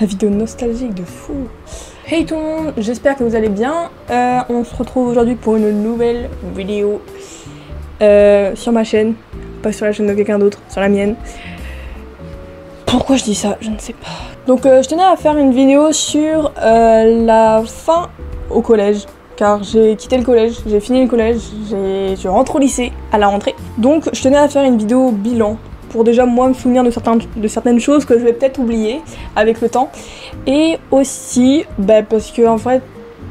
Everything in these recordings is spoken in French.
La vidéo nostalgique de fou. Hey tout le monde, j'espère que vous allez bien. On se retrouve aujourd'hui pour une nouvelle vidéo sur ma chaîne, pas sur la chaîne de quelqu'un d'autre, sur la mienne. Pourquoi je dis ça, je ne sais pas. Donc je tenais à faire une vidéo sur la fin au collège, car j'ai quitté le collège, j'ai fini le collège, je rentre au lycée à la rentrée. Donc je tenais à faire une vidéo bilan, pour déjà moi me souvenir de certaines choses que je vais peut-être oublier avec le temps. Et aussi, parce que en fait,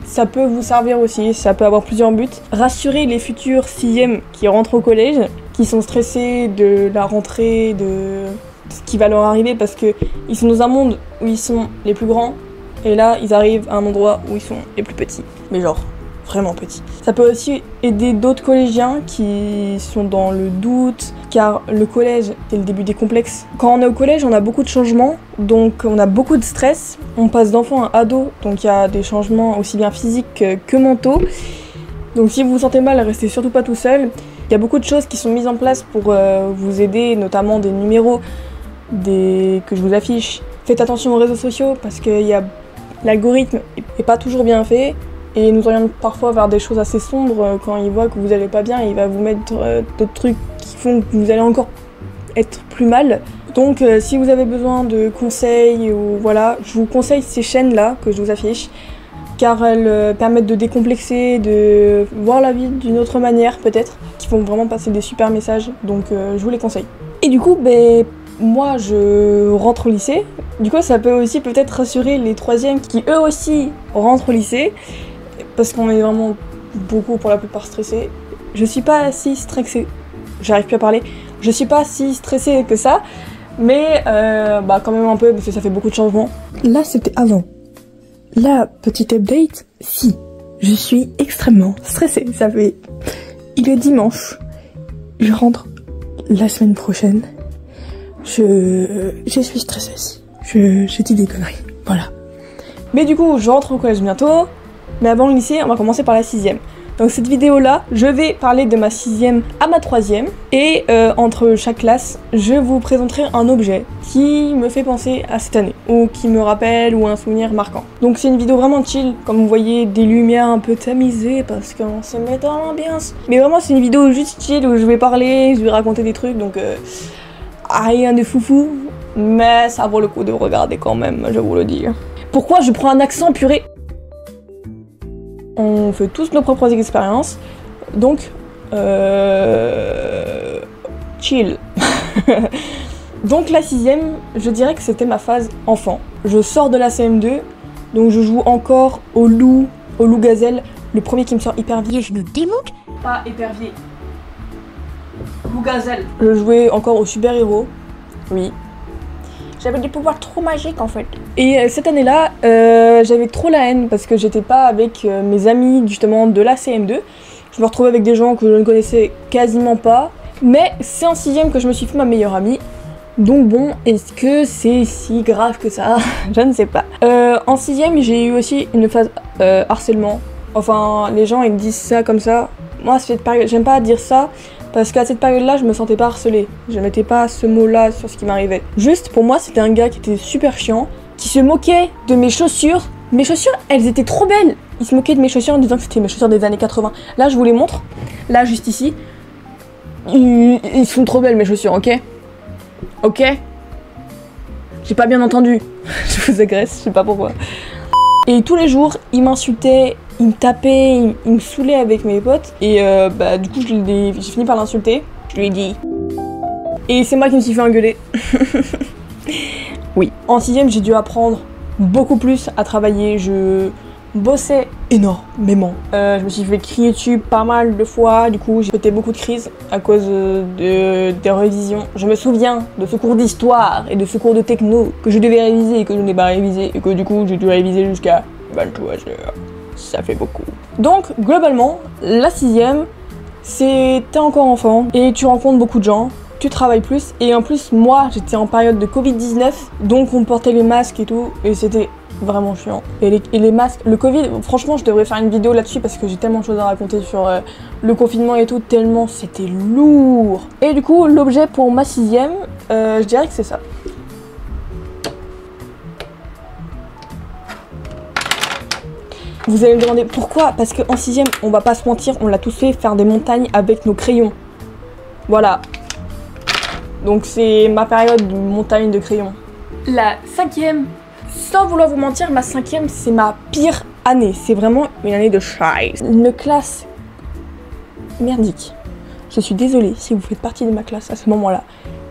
ça peut vous servir aussi, ça peut avoir plusieurs buts. Rassurer les futurs 6e qui rentrent au collège, qui sont stressés de la rentrée, de ce qui va leur arriver, parce qu'ils sont dans un monde où ils sont les plus grands, et là ils arrivent à un endroit où ils sont les plus petits. Mais genre, vraiment petits. Ça peut aussi aider d'autres collégiens qui sont dans le doute, car le collège, c'est le début des complexes. Quand on est au collège, on a beaucoup de changements, donc on a beaucoup de stress. On passe d'enfant à ado, donc il y a des changements aussi bien physiques que mentaux. Donc si vous vous sentez mal, restez surtout pas tout seul. Il y a beaucoup de choses qui sont mises en place pour vous aider, notamment des numéros que je vous affiche. Faites attention aux réseaux sociaux, parce que l'algorithme n'est pas toujours bien fait. Et il nous oriente parfois vers des choses assez sombres. Quand il voit que vous allez pas bien, il va vous mettre d'autres trucs qui font que vous allez encore être plus mal. Donc si vous avez besoin de conseils, ou voilà, je vous conseille ces chaînes-là que je vous affiche, car elles permettent de décomplexer, de voir la vie d'une autre manière peut-être, qui vont vraiment passer des super messages, donc je vous les conseille. Et du coup, moi je rentre au lycée, du coup ça peut aussi peut-être rassurer les 3e qui eux aussi rentrent au lycée, parce qu'on est vraiment beaucoup pour la plupart stressés. Je suis pas si stressée, j'arrive plus à parler, je suis pas si stressée que ça, mais quand même un peu, parce que ça fait beaucoup de changements. Là c'était avant. La petite update, si, je suis extrêmement stressée, il est dimanche, je rentre la semaine prochaine, je suis stressée aussi, je dis des conneries, voilà. Mais du coup, je rentre au collège bientôt. Mais avant le lycée, on va commencer par la 6e. Donc cette vidéo-là, je vais parler de ma 6e à ma 3e. Et entre chaque classe, je vous présenterai un objet qui me fait penser à cette année, ou qui me rappelle, ou un souvenir marquant. Donc c'est une vidéo vraiment chill, comme vous voyez, des lumières un peu tamisées, parce qu'on se met dans l'ambiance. Mais vraiment c'est une vidéo juste chill, où je vais parler, je vais raconter des trucs, donc rien de foufou. Mais ça vaut le coup de regarder quand même, je vous le dis. Pourquoi je prends un accent, purée? On fait tous nos propres expériences, donc chill. Donc la 6e, je dirais que c'était ma phase enfant. Je sors de la CM2, donc je joue encore au loup gazelle, le premier qui me sort hypervier. Je me démonte. Pas hypervier. Loup gazelle. Je jouais encore au super-héros, oui. J'avais des pouvoirs trop magiques en fait. Et cette année-là, j'avais trop la haine parce que j'étais pas avec mes amis justement de la CM2. Je me retrouvais avec des gens que je ne connaissais quasiment pas. Mais c'est en 6e que je me suis fait ma meilleure amie. Donc bon, est-ce que c'est si grave que ça? Je ne sais pas. En 6e, j'ai eu aussi une phase harcèlement. Enfin, les gens ils me disent ça comme ça. Moi, cette période, j'aime pas dire ça. Parce qu'à cette période-là, je me sentais pas harcelée. Je mettais pas ce mot-là sur ce qui m'arrivait. Juste, pour moi, c'était un gars qui était super chiant, qui se moquait de mes chaussures. Mes chaussures, elles étaient trop belles. Il se moquait de mes chaussures en disant que c'était mes chaussures des années 80. Là, je vous les montre. Là, juste ici. Ils sont trop belles, mes chaussures, ok? Ok? J'ai pas bien entendu. Je vous agresse, je sais pas pourquoi. Et tous les jours, il m'insultait, il me tapait, il me saoulait avec mes potes. Et du coup, j'ai fini par l'insulter. Je lui ai dit. Et c'est moi qui me suis fait engueuler. Oui. En 6e, j'ai dû apprendre beaucoup plus à travailler. Je bossais énormément. Je me suis fait crier dessus pas mal de fois. Du coup, j'ai pété beaucoup de crises à cause des révisions. Je me souviens de ce cours d'histoire et de ce cours de techno que je devais réviser et que je n'ai pas révisé. Et que du coup, j'ai dû réviser jusqu'à 23h. Ça fait beaucoup. Donc, globalement, la 6e, t'es encore enfant et tu rencontres beaucoup de gens. Tu travailles plus. Et en plus, moi, j'étais en période de Covid-19. Donc, on portait les masques et tout. Et c'était vraiment chiant. Et les masques, le Covid, franchement je devrais faire une vidéo là-dessus parce que j'ai tellement de choses à raconter sur le confinement et tout, tellement c'était lourd. Et du coup l'objet pour ma 6e, je dirais que c'est ça. Vous allez me demander pourquoi? Parce qu'en 6ème, on va pas se mentir, on l'a tous fait, faire des montagnes avec nos crayons. Voilà. Donc c'est ma période de montagne de crayons. La 5ème, sans vouloir vous mentir, ma 5ème, c'est ma pire année. C'est vraiment une année de scheiße. Une classe merdique. Je suis désolée si vous faites partie de ma classe à ce moment-là.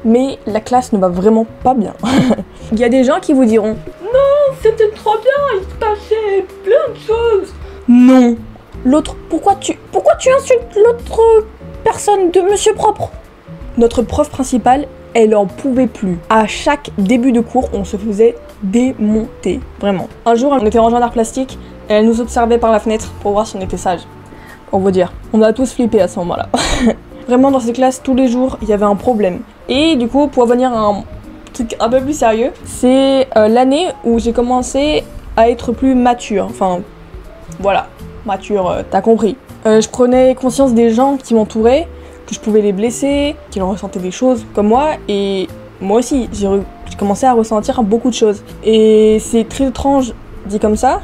Mais la classe ne va vraiment pas bien. Il y a des gens qui vous diront « Non, c'était trop bien, il se passait plein de choses !» Non. L'autre, pourquoi tu insultes l'autre personne de Monsieur Propre? Notre prof principale, elle en pouvait plus. À chaque début de cours, on se faisait démonter, vraiment. Un jour, on était rangés en art plastique, et elle nous observait par la fenêtre pour voir si on était sage. Pour vous dire, on a tous flippé à ce moment-là. Vraiment, dans cette classe, tous les jours, il y avait un problème. Et du coup, pour venir à un truc un peu plus sérieux, c'est l'année où j'ai commencé à être plus mature. Enfin, voilà, mature, t'as compris. Je prenais conscience des gens qui m'entouraient, que je pouvais les blesser, qu'ils ressentaient des choses comme moi, et moi aussi, j'ai commencé à ressentir beaucoup de choses. Et c'est très étrange dit comme ça,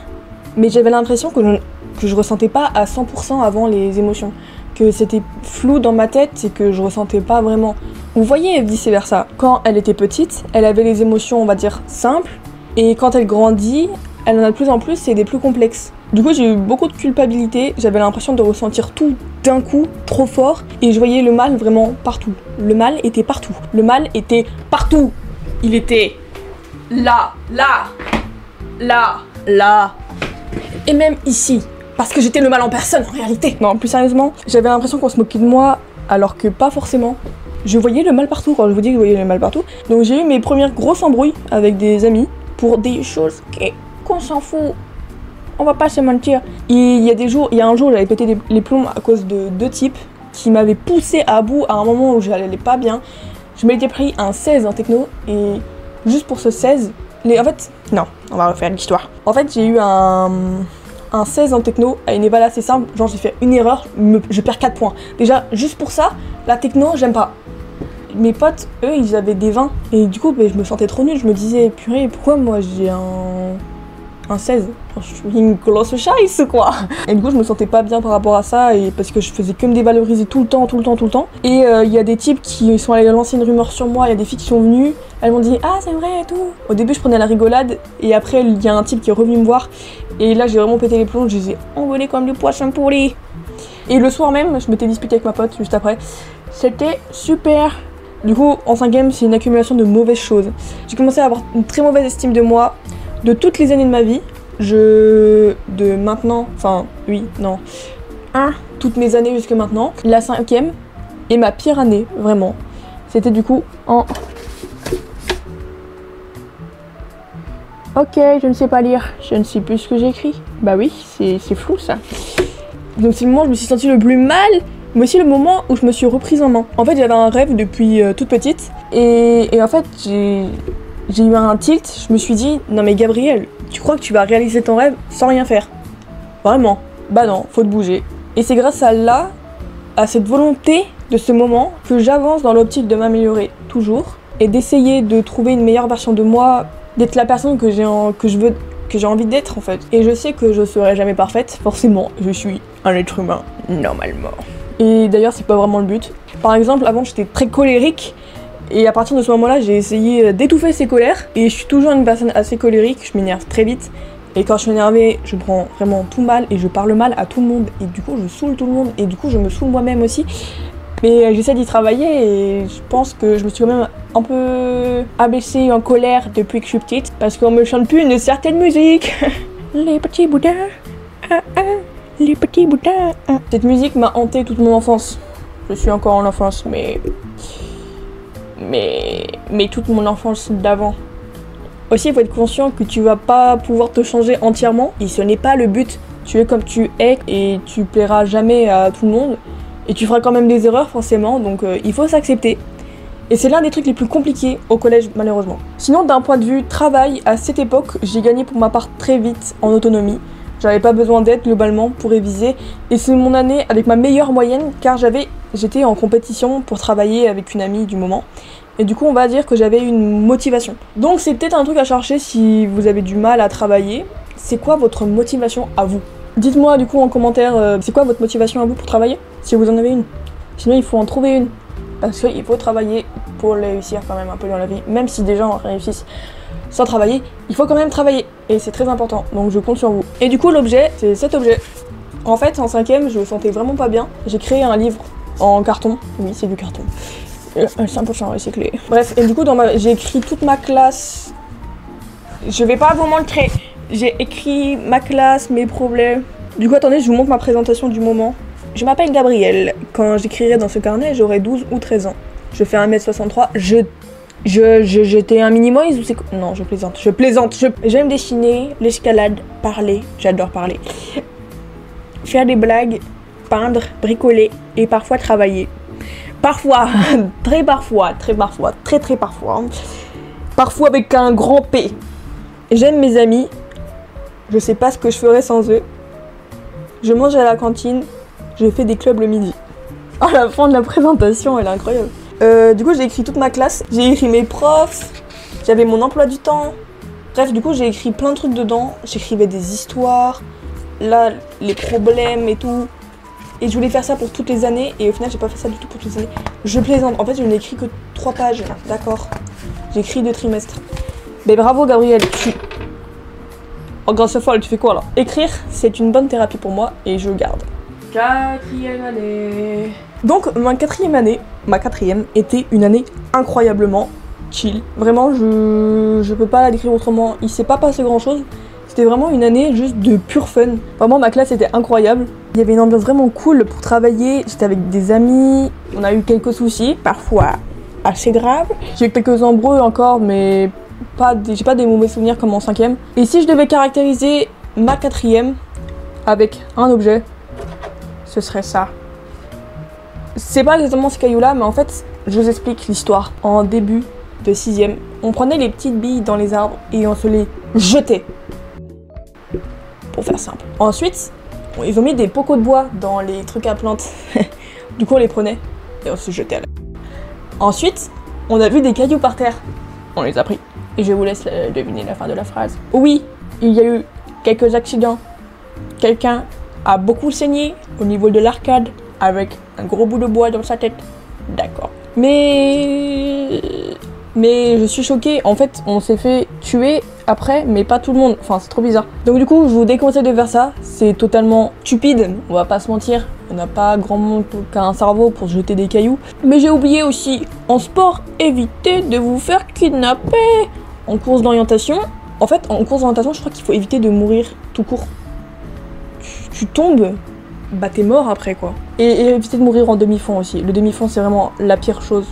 mais j'avais l'impression que je ressentais pas à 100% avant les émotions. Que c'était flou dans ma tête et que je ressentais pas vraiment. Vous voyez, vice versa. Quand elle était petite, elle avait les émotions, on va dire, simples, et quand elle grandit, elle en a de plus en plus et des plus complexes. Du coup, j'ai eu beaucoup de culpabilité, j'avais l'impression de ressentir tout d'un coup, trop fort, et je voyais le mal vraiment partout. Le mal était partout. Le mal était partout. Il était là, là, là, là, et même ici. Parce que j'étais le mal en personne, en réalité. Non, plus sérieusement, j'avais l'impression qu'on se moquait de moi, alors que pas forcément. Je voyais le mal partout, quand je vous dis que je voyais le mal partout. Donc j'ai eu mes premières grosses embrouilles avec des amis, pour des choses qu'on s'en fout. On va pas se mentir. Et il y a un jour, j'avais pété les plombs à cause de deux types qui m'avaient poussé à bout à un moment où j'allais pas bien. Je m'étais pris un 16 en techno, et juste pour ce 16, en fait, non, on va refaire l'histoire. En fait, j'ai eu un 16 en techno à une éval assez simple, genre j'ai fait une erreur, je perds 4 points. Déjà, juste pour ça, la techno, j'aime pas. Mes potes, eux, ils avaient des 20, et du coup, je me sentais trop nulle, je me disais, purée, pourquoi moi j'ai un 16? Je suis une grosse scheisse, quoi. Et du coup, je me sentais pas bien par rapport à ça, et parce que je faisais que me dévaloriser tout le temps. Et il y a des types qui sont allés lancer une rumeur sur moi, il y a des filles qui sont venues, elles m'ont dit « Ah, c'est vrai et tout ». Au début, je prenais la rigolade, et après, il y a un type qui est revenu me voir, et là, j'ai vraiment pété les plombs, je les ai envolés comme des poissons pourris. Et le soir même, je m'étais disputée avec ma pote, juste après. C'était super. Du coup, en 5ème, c'est une accumulation de mauvaises choses. J'ai commencé à avoir une très mauvaise estime de moi, de toutes les années de ma vie. De maintenant, enfin, oui, non. Toutes mes années jusque maintenant. La 5ème est ma pire année, vraiment. C'était du coup en... Ok, je ne sais pas lire. Je ne sais plus ce que j'ai écrit. Bah oui, c'est flou ça. Donc c'est le moment où je me suis sentie le plus mal, mais aussi le moment où je me suis reprise en main. En fait, j'avais un rêve depuis toute petite. Et en fait, j'ai eu un tilt. Je me suis dit, non mais Gabriel, tu crois que tu vas réaliser ton rêve sans rien faire? Vraiment? Bah non, faut te bouger. Et c'est grâce à cette volonté de ce moment que j'avance dans l'optique de m'améliorer toujours et d'essayer de trouver une meilleure version de moi, d'être la personne que j'ai envie d'être en fait. Et je sais que je serai jamais parfaite, forcément, je suis un être humain, normalement. Et d'ailleurs, c'est pas vraiment le but. Par exemple, avant j'étais très colérique, et à partir de ce moment-là, j'ai essayé d'étouffer ces colères, et je suis toujours une personne assez colérique, je m'énerve très vite, et quand je suis énervée, je prends vraiment tout mal, et je parle mal à tout le monde, et du coup je saoule tout le monde, et du coup je me saoule moi-même aussi. Mais j'essaie d'y travailler, et je pense que je me suis quand même un peu abaissée en colère depuis que je suis petite, parce qu'on me chante plus une certaine musique. Les petits boudins, les petits boudins. Cette musique m'a hanté toute mon enfance. Je suis encore en enfance, mais toute mon enfance d'avant. Aussi, il faut être conscient que tu vas pas pouvoir te changer entièrement, et ce n'est pas le but. Tu es comme tu es, et tu plairas jamais à tout le monde, et tu feras quand même des erreurs forcément, donc il faut s'accepter. Et c'est l'un des trucs les plus compliqués au collège, malheureusement. Sinon, d'un point de vue travail, à cette époque, j'ai gagné pour ma part très vite en autonomie. J'avais pas besoin d'aide globalement pour réviser, et c'est mon année avec ma meilleure moyenne, car j'étais en compétition pour travailler avec une amie du moment. Et du coup, on va dire que j'avais une motivation. Donc c'est peut-être un truc à chercher si vous avez du mal à travailler. C'est quoi votre motivation à vous? Dites-moi du coup en commentaire, c'est quoi votre motivation à vous pour travailler, si vous en avez une. Sinon il faut en trouver une, parce qu'il faut travailler pour réussir quand même un peu dans la vie. Même si des gens réussissent sans travailler, il faut quand même travailler, et c'est très important, donc je compte sur vous. Et du coup l'objet, c'est cet objet. En fait en 5ème, je me sentais vraiment pas bien, j'ai créé un livre en carton, oui c'est du carton, 100% recyclé. Bref, et du coup j'ai écrit toute ma classe, je vais pas vous montrer, j'ai écrit ma classe, mes problèmes. Du coup attendez, je vous montre ma présentation du moment. Je m'appelle Gabrielle, quand j'écrirai dans ce carnet, j'aurai 12 ou 13 ans. Je fais 1m63, j'étais un minimoise ou c'est quoi? Non, je plaisante. J'aime dessiner, l'escalade, parler, j'adore parler. Faire des blagues, peindre, bricoler et parfois travailler. Parfois, très parfois. Parfois avec un grand P. J'aime mes amis, je sais pas ce que je ferais sans eux. Je mange à la cantine, je fais des clubs le midi. À la fin de la présentation, elle est incroyable. Du coup, j'ai écrit toute ma classe, j'ai écrit mes profs, j'avais mon emploi du temps. Bref, du coup, j'ai écrit plein de trucs dedans. J'écrivais des histoires, là, les problèmes et tout. Et je voulais faire ça pour toutes les années, et au final, j'ai pas fait ça du tout pour toutes les années. Je plaisante, en fait, je n'ai écrit que 3 pages, d'accord. J'ai écrit 2 trimestres. Mais bravo, Gabrielle, oh, grâce à folle, tu fais quoi là? Écrire, c'est une bonne thérapie pour moi, et je garde. 4e année. Donc ma 4e année, était une année incroyablement chill. Vraiment, je peux pas la décrire autrement. Il s'est pas passé grand chose. C'était vraiment une année juste de pur fun. Vraiment, ma classe était incroyable. Il y avait une ambiance vraiment cool pour travailler. J'étais avec des amis. On a eu quelques soucis, parfois assez graves. J'ai eu quelques embrouilles encore, mais j'ai pas des mauvais souvenirs comme en 5e. Et si je devais caractériser ma 4e avec un objet, ce serait ça. C'est pas exactement ce caillou-là, mais en fait, je vous explique l'histoire. En début de 6e, on prenait les petites billes dans les arbres et on se les jetait. Pour faire simple. Ensuite, ils ont mis des pocos de bois dans les trucs à plantes. Du coup, on les prenait et on se jetait à la... Ensuite, on a vu des cailloux par terre. On les a pris. Et je vous laisse deviner la fin de la phrase. Oui, il y a eu quelques accidents. Quelqu'un a beaucoup saigné au niveau de l'arcade avec un gros bout de bois dans sa tête. D'accord. Mais je suis choquée. En fait, on s'est fait tuer après, mais pas tout le monde. Enfin, c'est trop bizarre. Donc du coup, je vous déconseille de faire ça. C'est totalement stupide. On va pas se mentir. On n'a pas grand monde qu'un cerveau pour jeter des cailloux. Mais j'ai oublié aussi, en sport, évitez de vous faire kidnapper. En course d'orientation, en fait, en course d'orientation, je crois qu'il faut éviter de mourir tout court. Tu tombes, bah t'es mort après quoi. Et éviter de mourir en demi-fond aussi. Le demi-fond, c'est vraiment la pire chose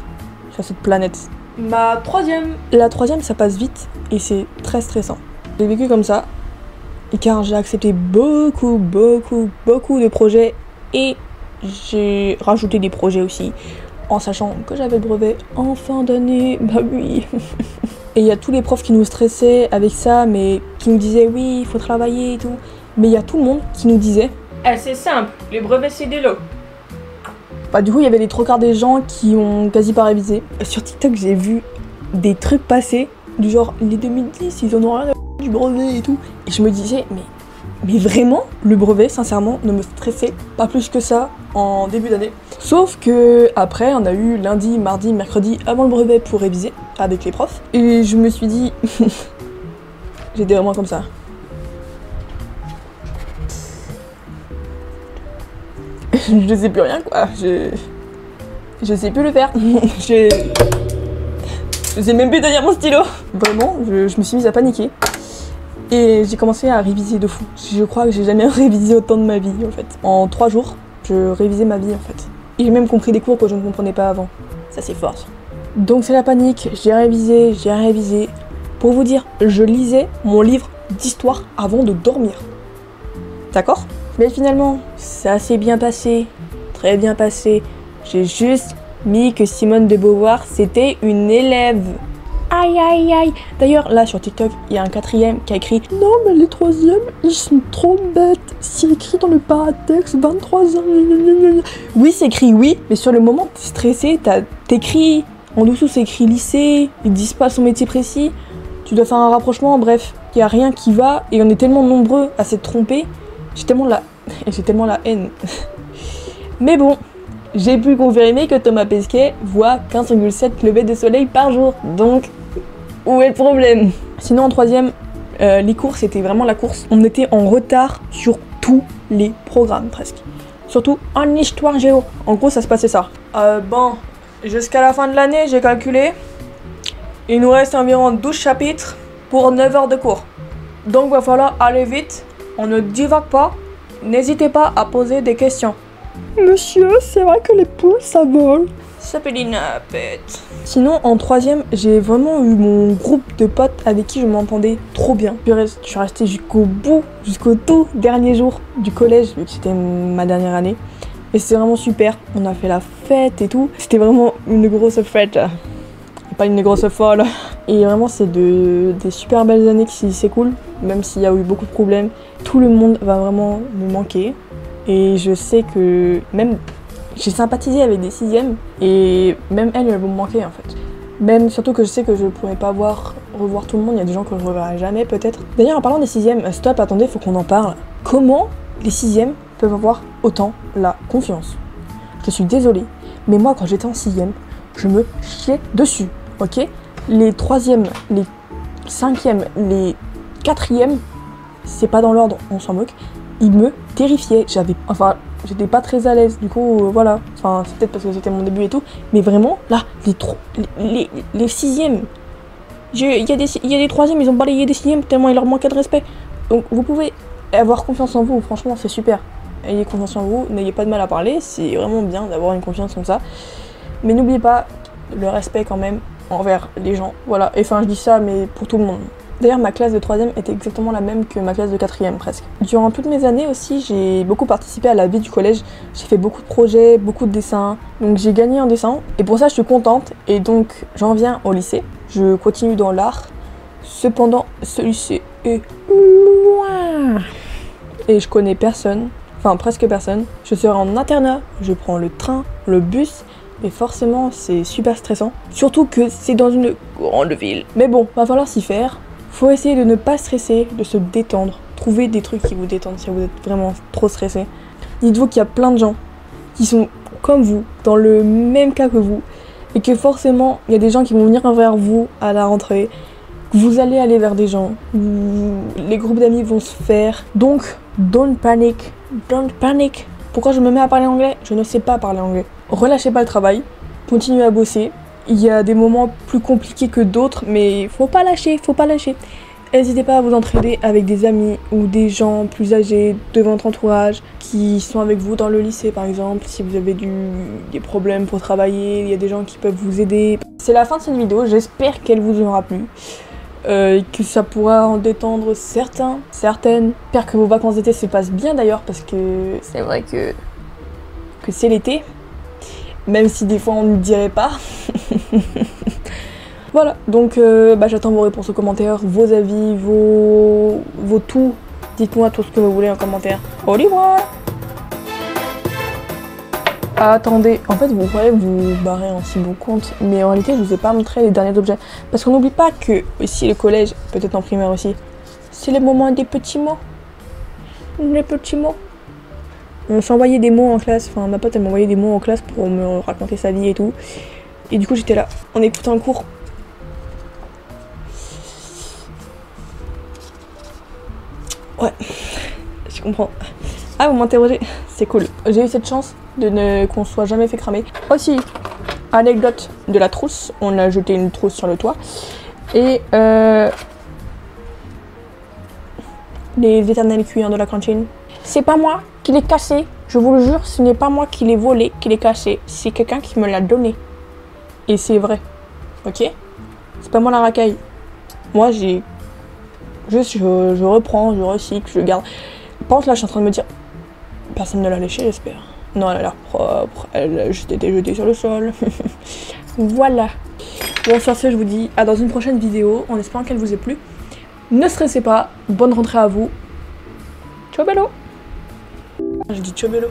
sur cette planète. Ma 3e. La 3e, ça passe vite et c'est très stressant. J'ai vécu comme ça, et car j'ai accepté beaucoup de projets, et j'ai rajouté des projets aussi, en sachant que j'avais le brevet en fin d'année, bah oui. Et il y a tous les profs qui nous stressaient avec ça, mais qui nous disaient oui, il faut travailler et tout. Mais il y a tout le monde qui nous disait c'est simple, les brevets c'est des lots. Bah du coup il y avait les 3/4 des gens qui ont quasi pas révisé. Sur TikTok j'ai vu des trucs passer, du genre les 2010 ils en ont rien à du brevet et tout. Et je me disais mais vraiment le brevet sincèrement ne me stressait pas plus que ça en début d'année. Sauf que après on a eu lundi, mardi, mercredi avant le brevet pour réviser avec les profs. Et je me suis dit j'étais vraiment comme ça. Je sais plus rien quoi, je sais plus le faire. Je sais même plus tenir mon stylo. Vraiment, je me suis mise à paniquer. Et j'ai commencé à réviser de fou. Je crois que j'ai jamais révisé autant de ma vie en fait. En 3 jours, je révisais ma vie en fait. Et j'ai même compris des cours que je ne comprenais pas avant. Ça c'est fort. Donc c'est la panique, j'ai révisé. Pour vous dire, je lisais mon livre d'histoire avant de dormir. D'accord ? Mais finalement, ça s'est bien passé, très bien passé. J'ai juste mis que Simone de Beauvoir, c'était une élève. Aïe aïe aïe. D'ailleurs, là sur TikTok, il y a un 4e qui a écrit « Non mais les 3e, ils sont trop bêtes. C'est écrit dans le paratexte, 23 ans. » Oui, c'est écrit oui, mais sur le moment, t'es stressé, t'écris. En dessous, c'est écrit lycée, ils disent pas son métier précis. Tu dois faire un rapprochement, bref. Il y a rien qui va, et on est tellement nombreux à s'être trompés J'ai tellement la haine. Mais bon, j'ai pu confirmer que Thomas Pesquet voit 15,7 levées de soleil par jour. Donc, où est le problème? Sinon, en troisième, les cours, c'était vraiment la course. On était en retard sur tous les programmes, presque. Surtout en histoire géo. En gros, ça se passait ça. Bon, jusqu'à la fin de l'année, j'ai calculé. Il nous reste environ 12 chapitres pour 9 heures de cours. Donc, va falloir aller vite. On ne divague pas. N'hésitez pas à poser des questions. Monsieur, c'est vrai que les poules, ça vole. Ça fait des nappettes. Sinon, en troisième, j'ai vraiment eu mon groupe de potes avec qui je m'entendais trop bien. Je suis restée jusqu'au bout, jusqu'au tout dernier jour du collège, vu que c'était ma dernière année. Et c'était vraiment super. On a fait la fête et tout. C'était vraiment une grosse fête. Pas une grosse folle. Et vraiment, c'est des super belles années qui s'écoulent, même s'il y a eu beaucoup de problèmes. Tout le monde va vraiment me manquer. Et je sais que même j'ai sympathisé avec des sixièmes et même elles vont me manquer en fait. Même surtout que je sais que je pourrais pas revoir tout le monde, il y a des gens que je reverrai jamais peut-être. D'ailleurs en parlant des sixièmes, stop, attendez, faut qu'on en parle. Comment les sixièmes peuvent avoir autant la confiance? Je suis désolée, mais moi quand j'étais en sixième, je me chiais dessus, ok? Les troisièmes, les cinquièmes, les quatrièmes, c'est pas dans l'ordre, on s'en moque. Il me terrifiait, j'étais pas très à l'aise, du coup voilà, enfin c'est peut-être parce que c'était mon début et tout, mais vraiment là, les sixièmes, il y a des troisièmes, ils ont balayé des sixièmes tellement il leur manquait de respect. Donc vous pouvez avoir confiance en vous, franchement c'est super, ayez confiance en vous, n'ayez pas de mal à parler, c'est vraiment bien d'avoir une confiance comme ça, mais n'oubliez pas le respect quand même envers les gens, voilà, et enfin je dis ça mais pour tout le monde. D'ailleurs, ma classe de 3e était exactement la même que ma classe de 4e presque. Durant toutes mes années aussi, j'ai beaucoup participé à la vie du collège. J'ai fait beaucoup de projets, beaucoup de dessins. Donc j'ai gagné en dessin. Et pour ça, je suis contente. Et donc, j'en viens au lycée. Je continue dans l'art. Cependant, ce lycée est loin. Et je connais personne. Enfin, presque personne. Je serai en internat. Je prends le train, le bus. Et forcément, c'est super stressant. Surtout que c'est dans une grande ville. Mais bon, va falloir s'y faire. Faut essayer de ne pas stresser, de se détendre. Trouver des trucs qui vous détendent si vous êtes vraiment trop stressé. Dites-vous qu'il y a plein de gens qui sont comme vous, dans le même cas que vous. Et que forcément, il y a des gens qui vont venir vers vous à la rentrée. Vous allez aller vers des gens. Les groupes d'amis vont se faire. Donc, don't panic. Don't panic. Pourquoi je me mets à parler anglais? Je ne sais pas parler anglais. Relâchez pas le travail. Continuez à bosser. Il y a des moments plus compliqués que d'autres, mais faut pas lâcher, faut pas lâcher. N'hésitez pas à vous entraider avec des amis ou des gens plus âgés de votre entourage qui sont avec vous dans le lycée par exemple. Si vous avez des problèmes pour travailler, il y a des gens qui peuvent vous aider. C'est la fin de cette vidéo, j'espère qu'elle vous aura plu. Que ça pourra en détendre certaines. J'espère que vos vacances d'été se passent bien d'ailleurs parce que c'est vrai que c'est l'été. Même si des fois on ne le dirait pas. Voilà, donc j'attends vos réponses aux commentaires, vos avis, vos tout. Dites-moi tout ce que vous voulez en commentaire. Au revoir. Attendez, en fait vous pourrez vous barrer en si bon compte, mais en réalité je vous ai pas montré les derniers objets. Parce qu'on n'oublie pas que aussi le collège, peut-être en primaire aussi, c'est le moment des petits mots. Les petits mots. On s'envoyait des mots en classe, enfin ma pote elle m'envoyait des mots en classe pour me raconter sa vie et tout. Et du coup j'étais là, en écoutant le cours. Ouais, je comprends. Ah, vous m'interrogez, c'est cool. J'ai eu cette chance qu'on soit jamais fait cramer. Aussi, anecdote de la trousse, on a jeté une trousse sur le toit. Et les éternels cuillères de la cantine. C'est pas moi qui l'ai cassé, je vous le jure, ce n'est pas moi qui l'ai volé, qui l'ai cassé. C'est quelqu'un qui me l'a donné. Et c'est vrai, ok? C'est pas moi la racaille. Moi j'ai... Juste je reprends, je recycle, je garde. Par contre là je suis en train de me dire... Personne ne l'a léché j'espère. Non elle a l'air propre, elle a juste été jetée sur le sol. Voilà. Bon sur ce je vous dis à dans une prochaine vidéo, en espérant qu'elle vous ait plu. Ne stressez pas, bonne rentrée à vous. Ciao bello. J'ai dit ciao bello.